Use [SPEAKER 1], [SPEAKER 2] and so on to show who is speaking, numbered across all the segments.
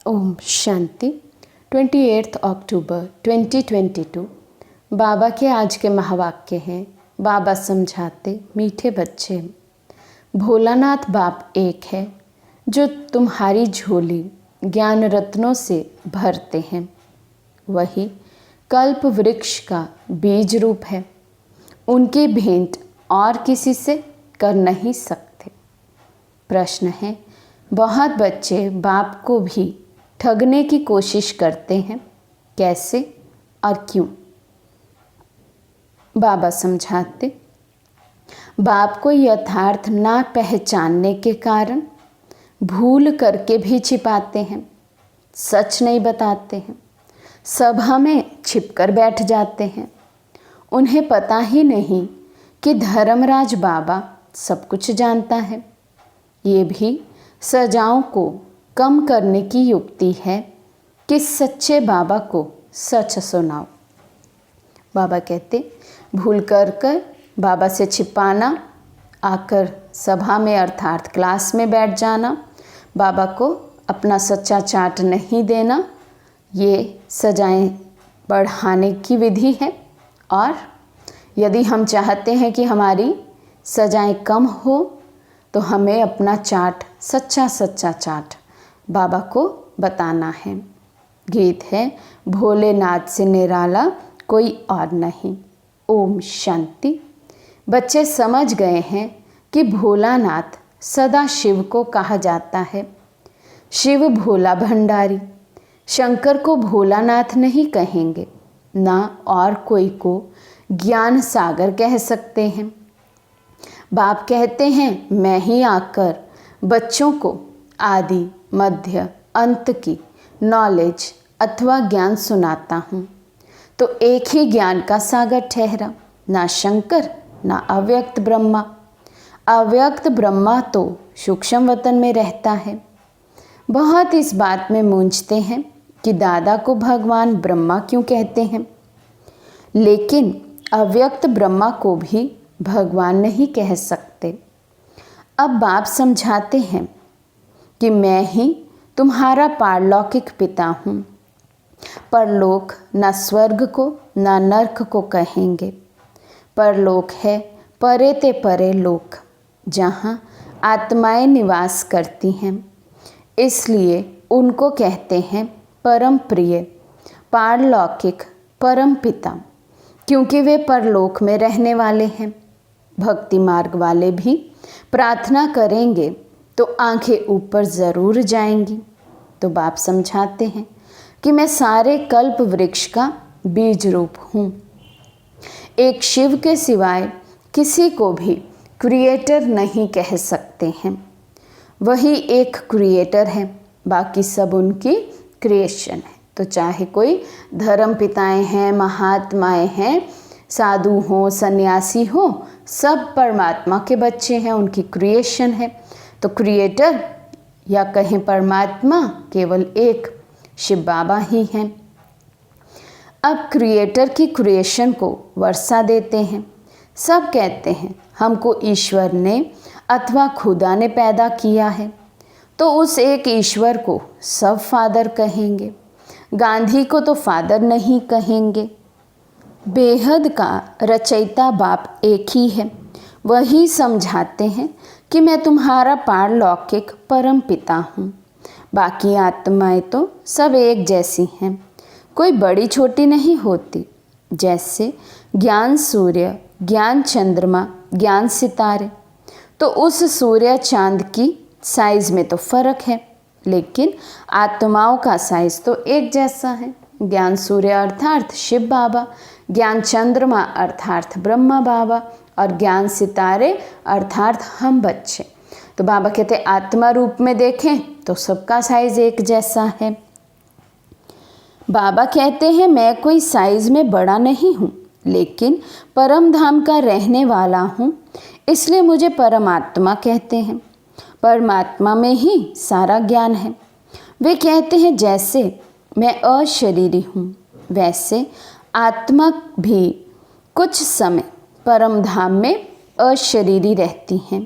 [SPEAKER 1] ओम शांति। 28 अक्टूबर 2022 बाबा के आज के महावाक्य हैं। बाबा समझाते मीठे बच्चे, भोलानाथ बाप एक है जो तुम्हारी झोली ज्ञान रत्नों से भरते हैं। वही कल्प वृक्ष का बीज रूप है। उनकी भेंट और किसी से कर नहीं सकते। प्रश्न है, बहुत बच्चे बाप को भी ठगने की कोशिश करते हैं, कैसे और क्यों? बाबा समझाते, बाप को यथार्थ ना पहचानने के कारण भूल करके भी छिपाते हैं, सच नहीं बताते हैं, सभा में छिपकर बैठ जाते हैं। उन्हें पता ही नहीं कि धर्मराज बाबा सब कुछ जानता है। ये भी सजाओं को कम करने की युक्ति है कि सच्चे बाबा को सच सुनाओ। बाबा कहते, भूल कर बाबा से छिपाना, आकर सभा में अर्थात क्लास में बैठ जाना, बाबा को अपना सच्चा चाट नहीं देना, ये सजाएं बढ़ाने की विधि है। और यदि हम चाहते हैं कि हमारी सजाएं कम हो तो हमें अपना चाट, सच्चा चाट बाबा को बताना है। गीत है, भोलेनाथ से निराला कोई और नहीं। ओम शांति। बच्चे समझ गए हैं कि भोलानाथ सदा शिव को कहा जाता है। शिव भोला भंडारी। शंकर को भोलानाथ नहीं कहेंगे, ना और कोई को ज्ञान सागर कह सकते हैं। बाप कहते हैं, मैं ही आकर बच्चों को आदि मध्य अंत की नॉलेज अथवा ज्ञान सुनाता हूँ, तो एक ही ज्ञान का सागर ठहरा, ना शंकर ना अव्यक्त ब्रह्मा। अव्यक्त ब्रह्मा तो सूक्ष्म वतन में रहता है। बहुत इस बात में मूंझते हैं कि दादा को भगवान ब्रह्मा क्यों कहते हैं, लेकिन अव्यक्त ब्रह्मा को भी भगवान नहीं कह सकते। अब बाप समझाते हैं कि मैं ही तुम्हारा पारलौकिक पिता हूँ। परलोक न स्वर्ग को न नरक को कहेंगे। परलोक है परे ते परे लोक, जहाँ आत्माएं निवास करती हैं। इसलिए उनको कहते हैं परम प्रिय, पारलौकिक परम पिता, क्योंकि वे परलोक में रहने वाले हैं। भक्ति मार्ग वाले भी प्रार्थना करेंगे तो आंखें ऊपर ज़रूर जाएंगी। तो बाप समझाते हैं कि मैं सारे कल्प वृक्ष का बीज रूप हूँ। एक शिव के सिवाय किसी को भी क्रिएटर नहीं कह सकते हैं। वही एक क्रिएटर है, बाकी सब उनकी क्रिएशन है। तो चाहे कोई धर्म पिताएँ हैं, महात्माएँ हैं, साधु हों, सन्यासी हों, सब परमात्मा के बच्चे हैं, उनकी क्रिएशन है। तो क्रिएटर या कहें परमात्मा केवल एक शिव बाबा ही हैं। अब क्रिएटर की क्रिएशन को वर्षा देते हैं। सब कहते हैं हमको ईश्वर ने अथवा खुदा ने पैदा किया है, तो उस एक ईश्वर को सब फादर कहेंगे। गांधी को तो फादर नहीं कहेंगे। बेहद का रचयिता बाप एक ही है। वही समझाते हैं कि मैं तुम्हारा पारलौकिक परम पिता हूँ। बाकी आत्माएं तो सब एक जैसी हैं, कोई बड़ी छोटी नहीं होती। जैसे ज्ञान सूर्य, ज्ञान चंद्रमा, ज्ञान सितारे, तो उस सूर्य चांद की साइज़ में तो फ़र्क है, लेकिन आत्माओं का साइज़ तो एक जैसा है। ज्ञान सूर्य अर्थात शिव बाबा, ज्ञान चंद्रमा अर्थात ब्रह्मा बाबा, और ज्ञान सितारे अर्थात हम बच्चे। तो बाबा कहते आत्मा रूप में देखें तो सबका साइज़ एक जैसा है। बाबा कहते हैं मैं कोई साइज़ में बड़ा नहीं हूँ, लेकिन परम धाम का रहने वाला हूँ, इसलिए मुझे परमात्मा कहते हैं। परमात्मा में ही सारा ज्ञान है। वे कहते हैं जैसे मैं अशरीरी हूँ, वैसे आत्मा भी कुछ समय परम धाम में अशरीरी रहती हैं,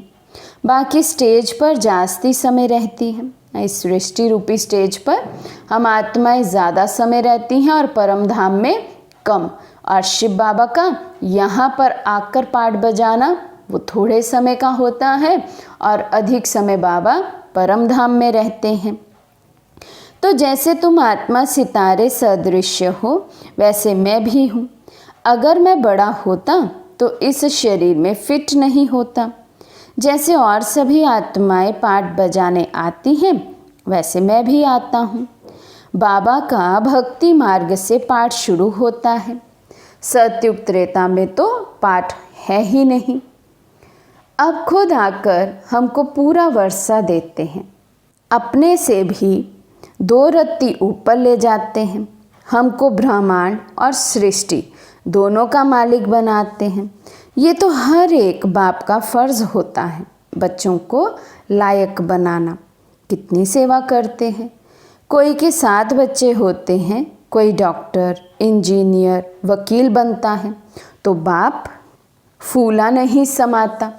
[SPEAKER 1] बाकी स्टेज पर जास्ती समय रहती हैं। इस सृष्टि रूपी स्टेज पर हम आत्माएं ज़्यादा समय रहती हैं और परम धाम में कम। और शिव बाबा का यहाँ पर आकर पाठ बजाना वो थोड़े समय का होता है और अधिक समय बाबा परम धाम में रहते हैं। तो जैसे तुम आत्मा सितारे सदृश्य हो, वैसे मैं भी हूँ। अगर मैं बड़ा होता तो इस शरीर में फिट नहीं होता। जैसे और सभी आत्माएं पाठ बजाने आती हैं, वैसे मैं भी आता हूँ। बाबा का भक्ति मार्ग से पाठ शुरू होता है। सतयुग त्रेता में तो पाठ है ही नहीं। अब खुद आकर हमको पूरा वर्षा देते हैं, अपने से भी 2 रत्ती ऊपर ले जाते हैं। हमको ब्रह्मांड और सृष्टि दोनों का मालिक बनाते हैं। ये तो हर एक बाप का फर्ज होता है, बच्चों को लायक बनाना। कितनी सेवा करते हैं। कोई के 7 बच्चे होते हैं, कोई डॉक्टर, इंजीनियर, वकील बनता है, तो बाप फूला नहीं समाता।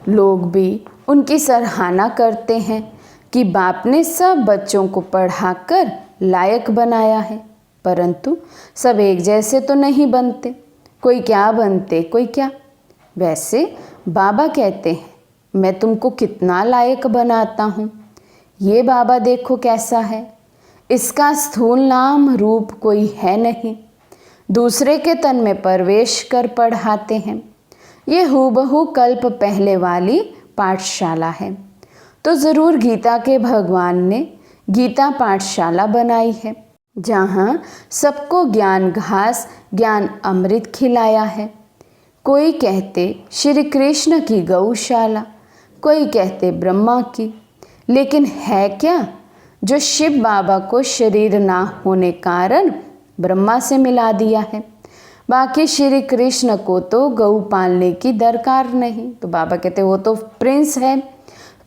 [SPEAKER 1] लोग भी उनकी सराहना करते हैं कि बाप ने सब बच्चों को पढ़ाकर लायक बनाया है, परंतु सब एक जैसे तो नहीं बनते। कोई क्या बनते, कोई क्या। वैसे बाबा कहते हैं, मैं तुमको कितना लायक बनाता हूँ। ये बाबा देखो कैसा है, इसका स्थूल नाम रूप कोई है नहीं। दूसरे के तन में प्रवेश कर पढ़ाते हैं। ये हूबहू कल्प पहले वाली पाठशाला है। तो ज़रूर गीता के भगवान ने गीता पाठशाला बनाई है, जहाँ सबको ज्ञान घास ज्ञान अमृत खिलाया है। कोई कहते श्री कृष्ण की गौशाला, कोई कहते ब्रह्मा की, लेकिन है क्या जो शिव बाबा को शरीर ना होने कारण ब्रह्मा से मिला दिया है। बाकी श्री कृष्ण को तो गऊ पालने की दरकार नहीं। तो बाबा कहते वो तो प्रिंस है,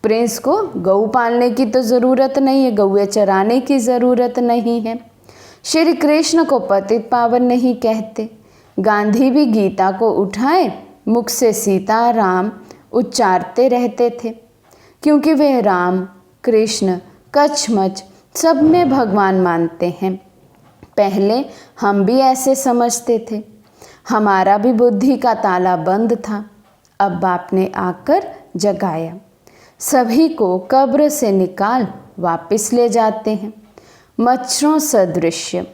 [SPEAKER 1] प्रिंस को गऊ पालने की तो ज़रूरत नहीं है, गौएं चराने की ज़रूरत नहीं है। श्री कृष्ण को पतित पावन नहीं कहते। गांधी भी गीता को उठाए मुख से सीता राम उच्चारते रहते थे, क्योंकि वे राम कृष्ण कचमच सब में भगवान मानते हैं। पहले हम भी ऐसे समझते थे, हमारा भी बुद्धि का ताला बंद था। अब बाप ने आकर जगाया, सभी को कब्र से निकाल वापस ले जाते हैं मच्छरों सदृश्य।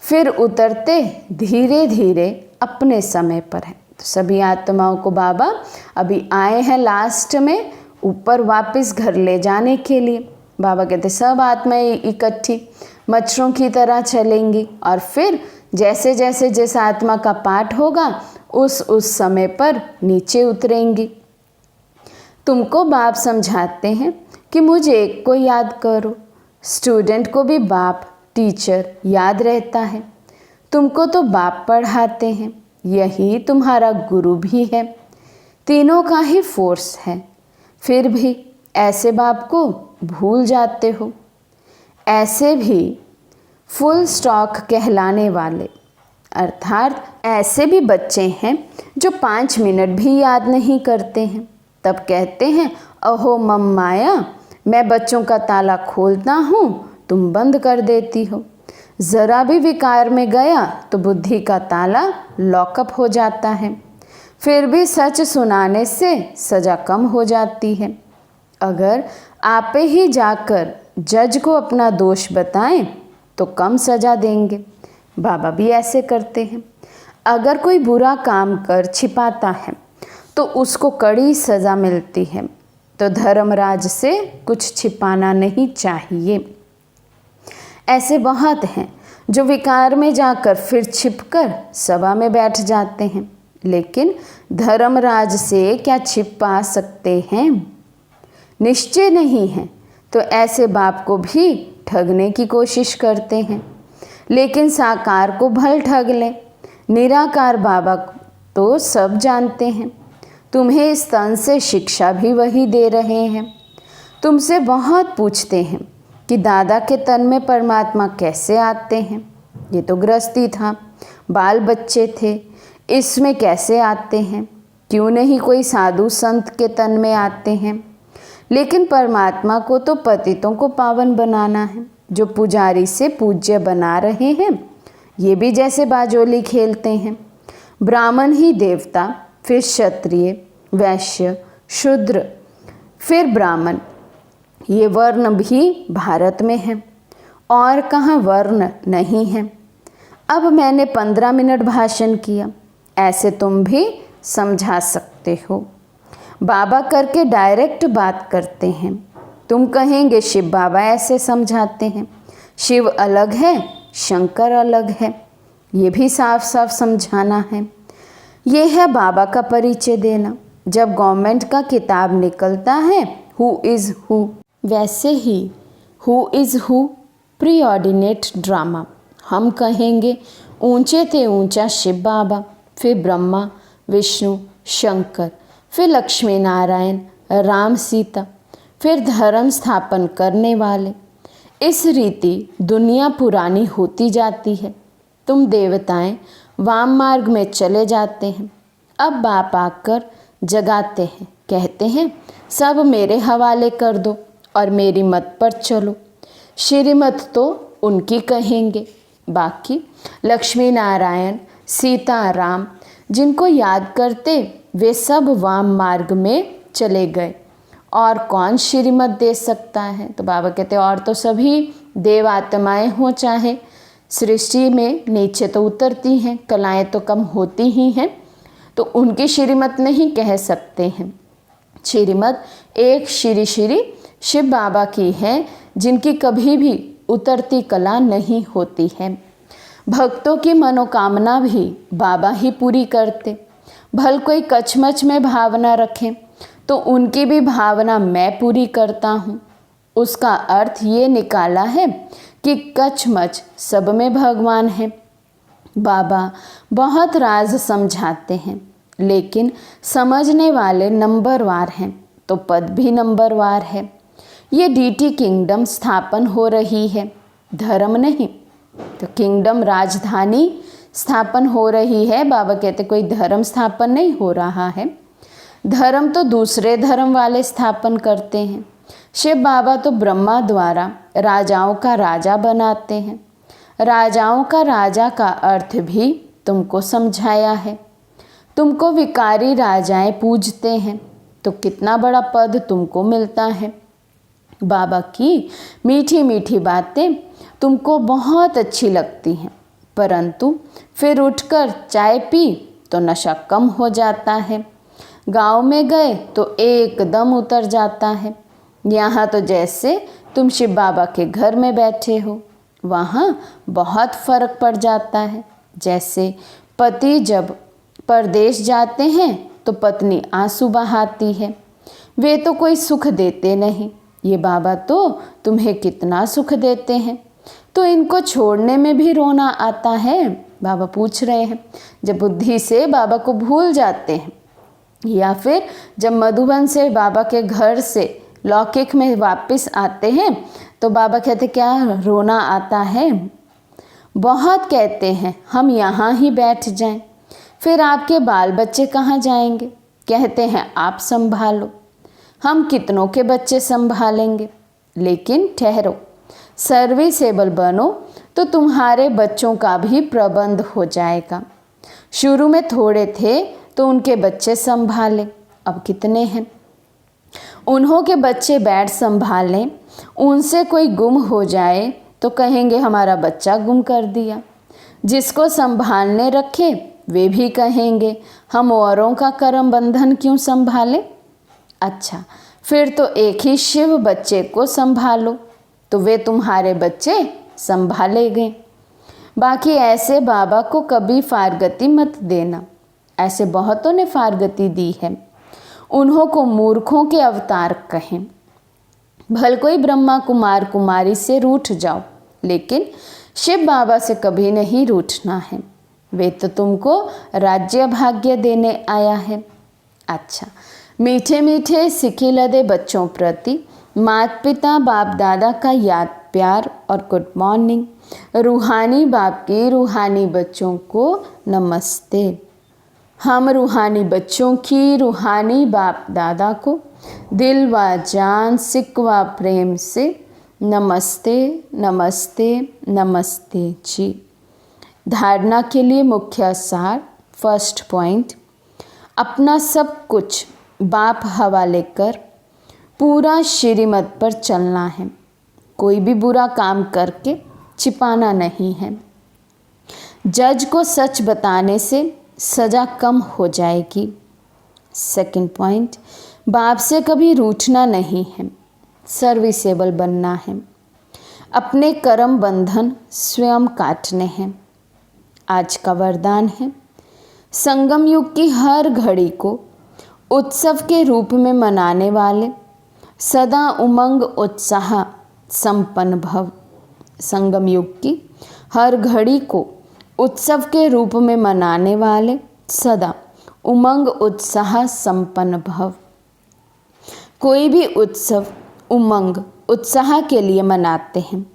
[SPEAKER 1] फिर उतरते धीरे धीरे अपने समय पर है। तो सभी आत्माओं को बाबा अभी आए हैं लास्ट में ऊपर वापस घर ले जाने के लिए। बाबा कहते सब आत्माएं इकट्ठी मच्छरों की तरह चलेंगी और फिर जैसे जैसे जिस आत्मा का पाठ होगा उस समय पर नीचे उतरेंगी। तुमको बाप समझाते हैं कि मुझे एक को याद करो। स्टूडेंट को भी बाप टीचर याद रहता है। तुमको तो बाप पढ़ाते हैं, यही तुम्हारा गुरु भी है। तीनों का ही फोर्स है, फिर भी ऐसे बाप को भूल जाते हो। ऐसे भी फुल स्टॉक कहलाने वाले, अर्थात ऐसे भी बच्चे हैं जो 5 मिनट भी याद नहीं करते हैं। तब कहते हैं अहो मम्माया, मैं बच्चों का ताला खोलता हूँ, तुम बंद कर देती हो। ज़रा भी विकार में गया तो बुद्धि का ताला लॉकअप हो जाता है। फिर भी सच सुनाने से सज़ा कम हो जाती है। अगर आप ही जाकर जज को अपना दोष बताएं तो कम सज़ा देंगे। बाबा भी ऐसे करते हैं। अगर कोई बुरा काम कर छिपाता है तो उसको कड़ी सज़ा मिलती है। तो धर्मराज से कुछ छिपाना नहीं चाहिए। ऐसे बहुत हैं जो विकार में जाकर फिर छिपकर सभा में बैठ जाते हैं, लेकिन धर्मराज से क्या छिपा सकते हैं, निश्चय नहीं है। तो ऐसे बाप को भी ठगने की कोशिश करते हैं, लेकिन साकार को भल ठग लें। निराकार बाबा तो सब जानते हैं। तुम्हें इस तन से शिक्षा भी वही दे रहे हैं। तुमसे बहुत पूछते हैं कि दादा के तन में परमात्मा कैसे आते हैं। ये तो गृहस्थी था, बाल बच्चे थे, इसमें कैसे आते हैं? क्यों नहीं कोई साधु संत के तन में आते हैं? लेकिन परमात्मा को तो पतितों को पावन बनाना है। जो पुजारी से पूज्य बना रहे हैं, ये भी जैसे बाजोली खेलते हैं। ब्राह्मण ही देवता, फिर क्षत्रिय, वैश्य, शूद्र, फिर ब्राह्मण, ये वर्ण भी भारत में है, और कहाँ वर्ण नहीं है। अब मैंने 15 मिनट भाषण किया, ऐसे तुम भी समझा सकते हो। बाबा करके डायरेक्ट बात करते हैं। तुम कहेंगे शिव बाबा ऐसे समझाते हैं, शिव अलग है, शंकर अलग है। ये भी साफ साफ समझाना है। ये है बाबा का परिचय देना। जब गवर्नमेंट का किताब निकलता है हु इज़ हु, वैसे ही who is who preordinate drama. हम कहेंगे ऊंचे थे ऊंचा शिव बाबा, फिर ब्रह्मा, विष्णु, शंकर, फिर लक्ष्मी नारायण, राम, सीता, फिर धर्म स्थापन करने वाले। इस रीति दुनिया पुरानी होती जाती है। तुम देवताएं वाम मार्ग में चले जाते हैं। अब बाप आकर जगाते हैं, कहते हैं सब मेरे हवाले कर दो और मेरी मत पर चलो। श्रीमत तो उनकी कहेंगे, बाकी लक्ष्मी नारायण, सीता, राम जिनको याद करते वे सब वाम मार्ग में चले गए। और कौन श्रीमत दे सकता है? तो बाबा कहते और तो सभी देव आत्माएं हों, चाहे सृष्टि में नीचे तो उतरती हैं, कलाएं तो कम होती ही हैं, तो उनकी श्रीमत नहीं कह सकते हैं। श्रीमत एक श्री श्री शिव बाबा की है, जिनकी कभी भी उतरती कला नहीं होती है। भक्तों की मनोकामना भी बाबा ही पूरी करते। भल कोई कचमच में भावना रखें तो उनकी भी भावना मैं पूरी करता हूँ। उसका अर्थ ये निकाला है कि कचमच सब में भगवान है। बाबा बहुत राज समझाते हैं, लेकिन समझने वाले नंबरवार हैं, तो पद भी नंबरवार है। ये डीटी किंगडम स्थापन हो रही है, धर्म नहीं। तो किंगडम राजधानी स्थापन हो रही है। बाबा कहते कोई धर्म स्थापन नहीं हो रहा है। धर्म तो दूसरे धर्म वाले स्थापन करते हैं। शिव बाबा तो ब्रह्मा द्वारा राजाओं का राजा बनाते हैं। राजाओं का राजा का अर्थ भी तुमको समझाया है। तुमको विकारी राजाएं पूजते हैं, तो कितना बड़ा पद तुमको मिलता है। बाबा की मीठी मीठी बातें तुमको बहुत अच्छी लगती हैं, परंतु फिर उठकर चाय पी तो नशा कम हो जाता है। गांव में गए तो एकदम उतर जाता है। यहाँ तो जैसे तुम शिव बाबा के घर में बैठे हो, वहाँ बहुत फर्क पड़ जाता है। जैसे पति जब परदेश जाते हैं तो पत्नी आंसू बहाती है, वे तो कोई सुख देते नहीं। ये बाबा तो तुम्हें कितना सुख देते हैं, तो इनको छोड़ने में भी रोना आता है। बाबा पूछ रहे हैं, जब बुद्धि से बाबा को भूल जाते हैं, या फिर जब मधुबन से बाबा के घर से लौकिक में वापस आते हैं, तो बाबा कहते क्या रोना आता है? बहुत कहते हैं हम यहाँ ही बैठ जाएं, फिर आपके बाल बच्चे कहाँ जाएंगे? कहते हैं आप संभालो। हम कितनों के बच्चे संभालेंगे? लेकिन ठहरो, सर्विसेबल बनो तो तुम्हारे बच्चों का भी प्रबंध हो जाएगा। शुरू में थोड़े थे तो उनके बच्चे संभाले, अब कितने हैं? उन्हों के बच्चे बैठ संभालें, उनसे कोई गुम हो जाए तो कहेंगे हमारा बच्चा गुम कर दिया। जिसको संभालने रखे वे भी कहेंगे हम औरों का कर्म बंधन क्यों संभालें। अच्छा, फिर तो एक ही शिव बच्चे को संभालो, तो वे तुम्हारे बच्चे संभालेंगे। बाकी ऐसे बाबा को कभी फारगती मत देना। ऐसे बहुतों ने फारगती दी है, उन्हों को मूर्खों के अवतार कहें। भल कोई ब्रह्मा कुमार कुमारी से रूठ जाओ, लेकिन शिव बाबा से कभी नहीं रूठना है। वे तो तुमको राज्य भाग्य देने आया है। अच्छा, मीठे मीठे सिखे लदे बच्चों प्रति माता पिता बाप दादा का याद प्यार और गुड मॉर्निंग। रूहानी बाप की रूहानी बच्चों को नमस्ते। हम रूहानी बच्चों की रूहानी बाप दादा को दिल व जान सिक व प्रेम से नमस्ते नमस्ते नमस्ते जी। धारणा के लिए मुख्य सार। फर्स्ट पॉइंट, अपना सब कुछ बाप हवाले कर पूरा श्रीमत पर चलना है। कोई भी बुरा काम करके छिपाना नहीं है। जज को सच बताने से सज़ा कम हो जाएगी। सेकंड पॉइंट, बाप से कभी रूठना नहीं है, सर्विसेबल बनना है। अपने कर्म बंधन स्वयं काटने हैं। आज का वरदान है, संगम युग की हर घड़ी को उत्सव के रूप में मनाने वाले सदा उमंग उत्साह संपन्न भव। संगम युग की हर घड़ी को उत्सव के रूप में मनाने वाले सदा उमंग उत्साह संपन्न भव। कोई भी उत्सव उमंग उत्साह के लिए मनाते हैं।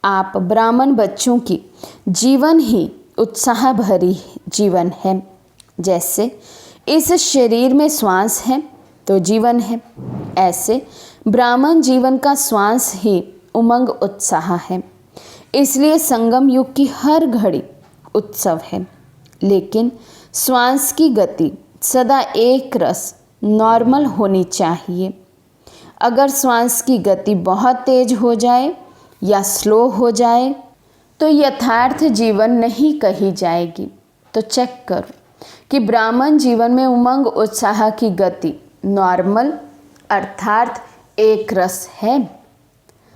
[SPEAKER 1] आप ब्राह्मण बच्चों की जीवन ही उत्साह भरी जीवन है। जैसे इस शरीर में श्वास है तो जीवन है, ऐसे ब्राह्मण जीवन का श्वास ही उमंग उत्साह है। इसलिए संगम युग की हर घड़ी उत्सव है। लेकिन श्वास की गति सदा एक रस नॉर्मल होनी चाहिए। अगर श्वास की गति बहुत तेज हो जाए या स्लो हो जाए तो यथार्थ जीवन नहीं कही जाएगी। तो चेक करो कि ब्राह्मण जीवन में उमंग उत्साह की गति नॉर्मल अर्थात एक रस है।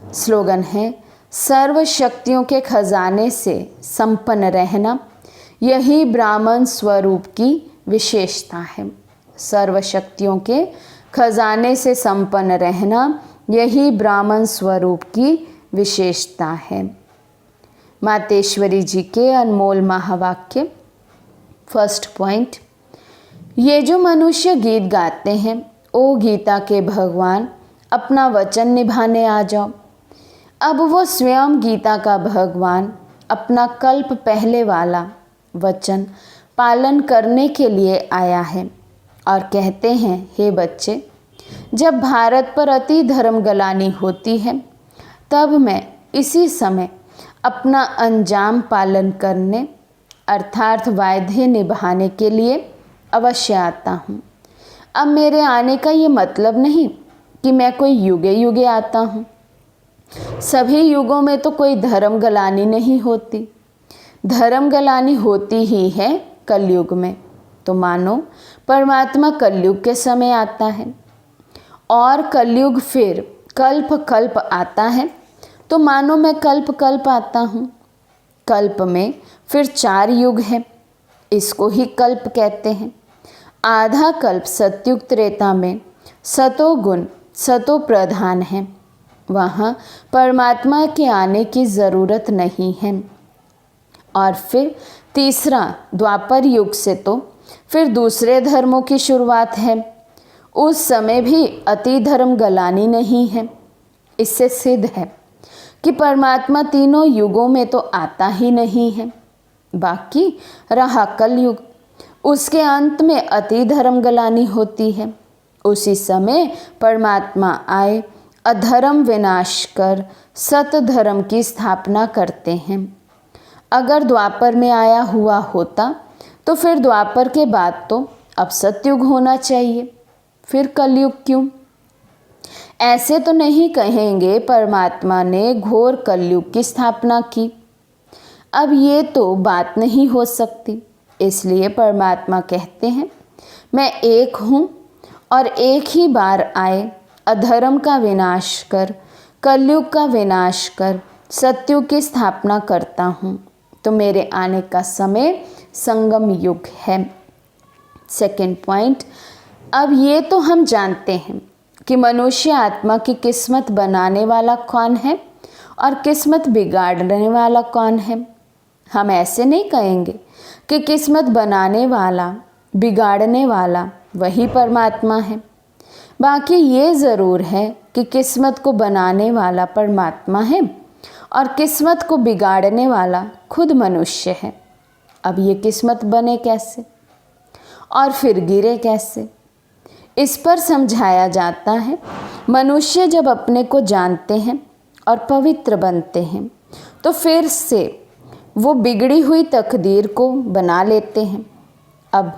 [SPEAKER 1] स्लोगन है, सर्व शक्तियों के खजाने से संपन्न रहना यही ब्राह्मण स्वरूप की विशेषता है। सर्व शक्तियों के खजाने से संपन्न रहना यही ब्राह्मण स्वरूप की विशेषता है। मातेश्वरी जी के अनमोल महावाक्य। फर्स्ट पॉइंट, ये जो मनुष्य गीत गाते हैं, ओ गीता के भगवान अपना वचन निभाने आ जाओ। अब वो स्वयं गीता का भगवान अपना कल्प पहले वाला वचन पालन करने के लिए आया है और कहते हैं, हे बच्चे, जब भारत पर अति धर्म गलानी होती है तब मैं इसी समय अपना अंजाम पालन करने अर्थात वायदे निभाने के लिए अवश्य आता हूँ। अब मेरे आने का ये मतलब नहीं कि मैं कोई युगे युगे आता हूँ। सभी युगों में तो कोई धर्म गलानी नहीं होती। धर्म गलानी होती ही है कलयुग में। तो मानो परमात्मा कलयुग के समय आता है और कलयुग फिर कल्प कल्प आता है, तो मानो मैं कल्प कल्प आता हूँ। कल्प में फिर 4 युग हैं, इसको ही कल्प कहते हैं। आधा कल्प सतयुग त्रेता में सतोगुण सतो प्रधान है, वहाँ परमात्मा के आने की ज़रूरत नहीं है। और फिर तीसरा द्वापर युग से तो फिर दूसरे धर्मों की शुरुआत है। उस समय भी अति धर्म गलानी नहीं है। इससे सिद्ध है कि परमात्मा तीनों युगों में तो आता ही नहीं है। बाकी रहा कलयुग, उसके अंत में अति धर्म गलानी होती है। उसी समय परमात्मा आए, अधर्म विनाश कर सत धर्म की स्थापना करते हैं। अगर द्वापर में आया हुआ होता तो फिर द्वापर के बाद तो अब सतयुग होना चाहिए, फिर कलयुग क्यों? ऐसे तो नहीं कहेंगे परमात्मा ने घोर कलयुग की स्थापना की। अब ये तो बात नहीं हो सकती। इसलिए परमात्मा कहते हैं, मैं एक हूँ और एक ही बार आए, अधर्म का विनाश कर कलयुग का विनाश कर सतयुग की स्थापना करता हूँ। तो मेरे आने का समय संगम युग है। सेकंड पॉइंट, अब ये तो हम जानते हैं कि मनुष्य आत्मा की किस्मत बनाने वाला कौन है और किस्मत बिगाड़ने वाला कौन है। हम ऐसे नहीं कहेंगे कि किस्मत बनाने वाला बिगाड़ने वाला वही परमात्मा है। बाकी ये ज़रूर है कि किस्मत को बनाने वाला परमात्मा है और किस्मत को बिगाड़ने वाला खुद मनुष्य है। अब ये किस्मत बने कैसे? और फिर गिरे कैसे। इस पर समझाया जाता है, मनुष्य जब अपने को जानते हैं और पवित्र बनते हैं तो फिर से वो बिगड़ी हुई तकदीर को बना लेते हैं। अब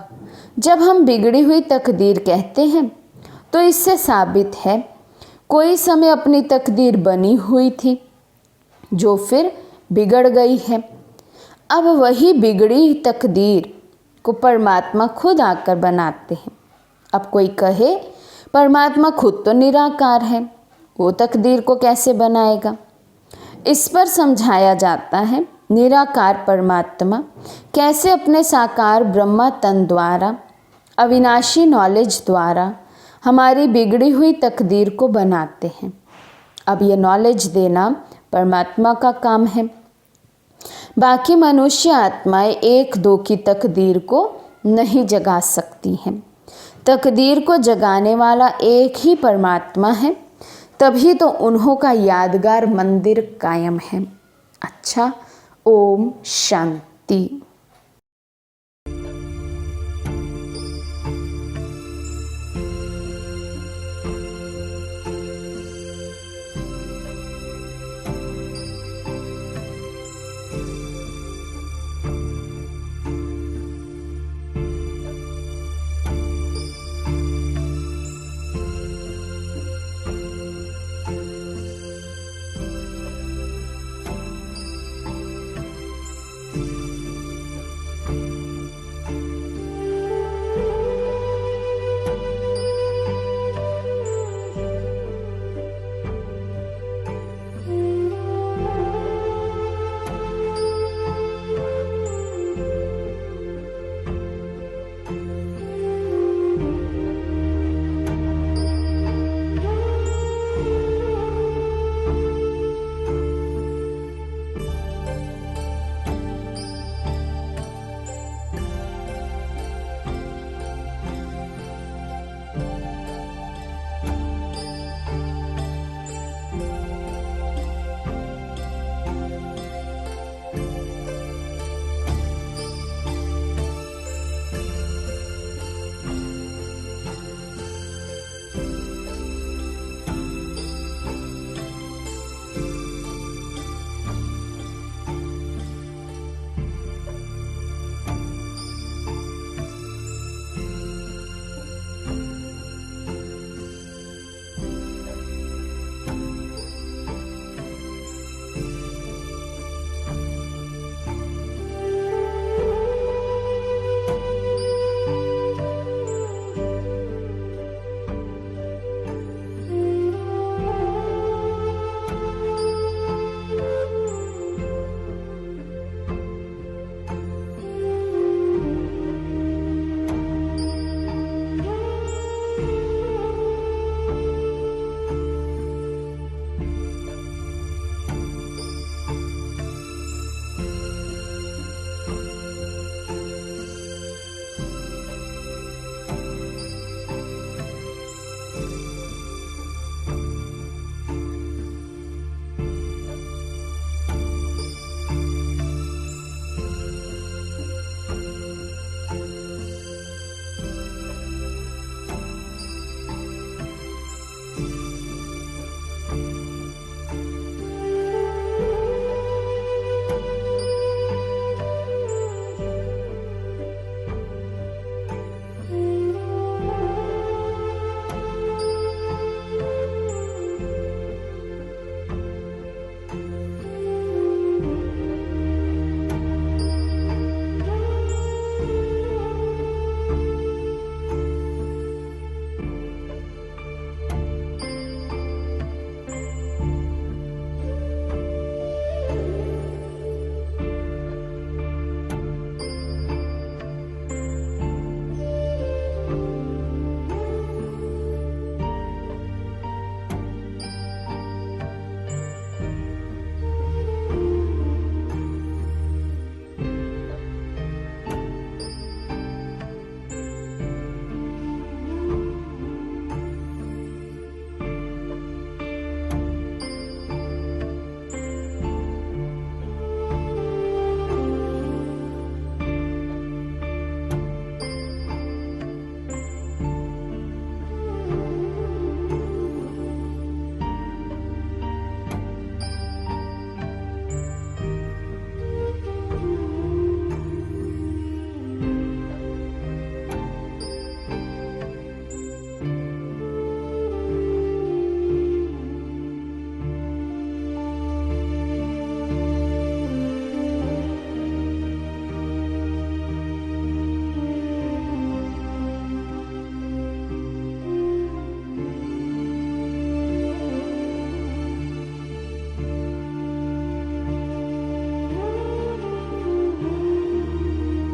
[SPEAKER 1] जब हम बिगड़ी हुई तकदीर कहते हैं तो इससे साबित है कोई समय अपनी तकदीर बनी हुई थी जो फिर बिगड़ गई है। अब वही बिगड़ी तकदीर को परमात्मा खुद आकर बनाते हैं। अब कोई कहे परमात्मा खुद तो निराकार है, वो तकदीर को कैसे बनाएगा। इस पर समझाया जाता है, निराकार परमात्मा कैसे अपने साकार ब्रह्मा तन द्वारा अविनाशी नॉलेज द्वारा हमारी बिगड़ी हुई तकदीर को बनाते हैं। अब ये नॉलेज देना परमात्मा का काम है। बाकी मनुष्य आत्माएं एक दो की तकदीर को नहीं जगा सकती हैं। तकदीर को जगाने वाला एक ही परमात्मा है, तभी तो उन्हों का यादगार मंदिर कायम है। अच्छा, ओम शांति।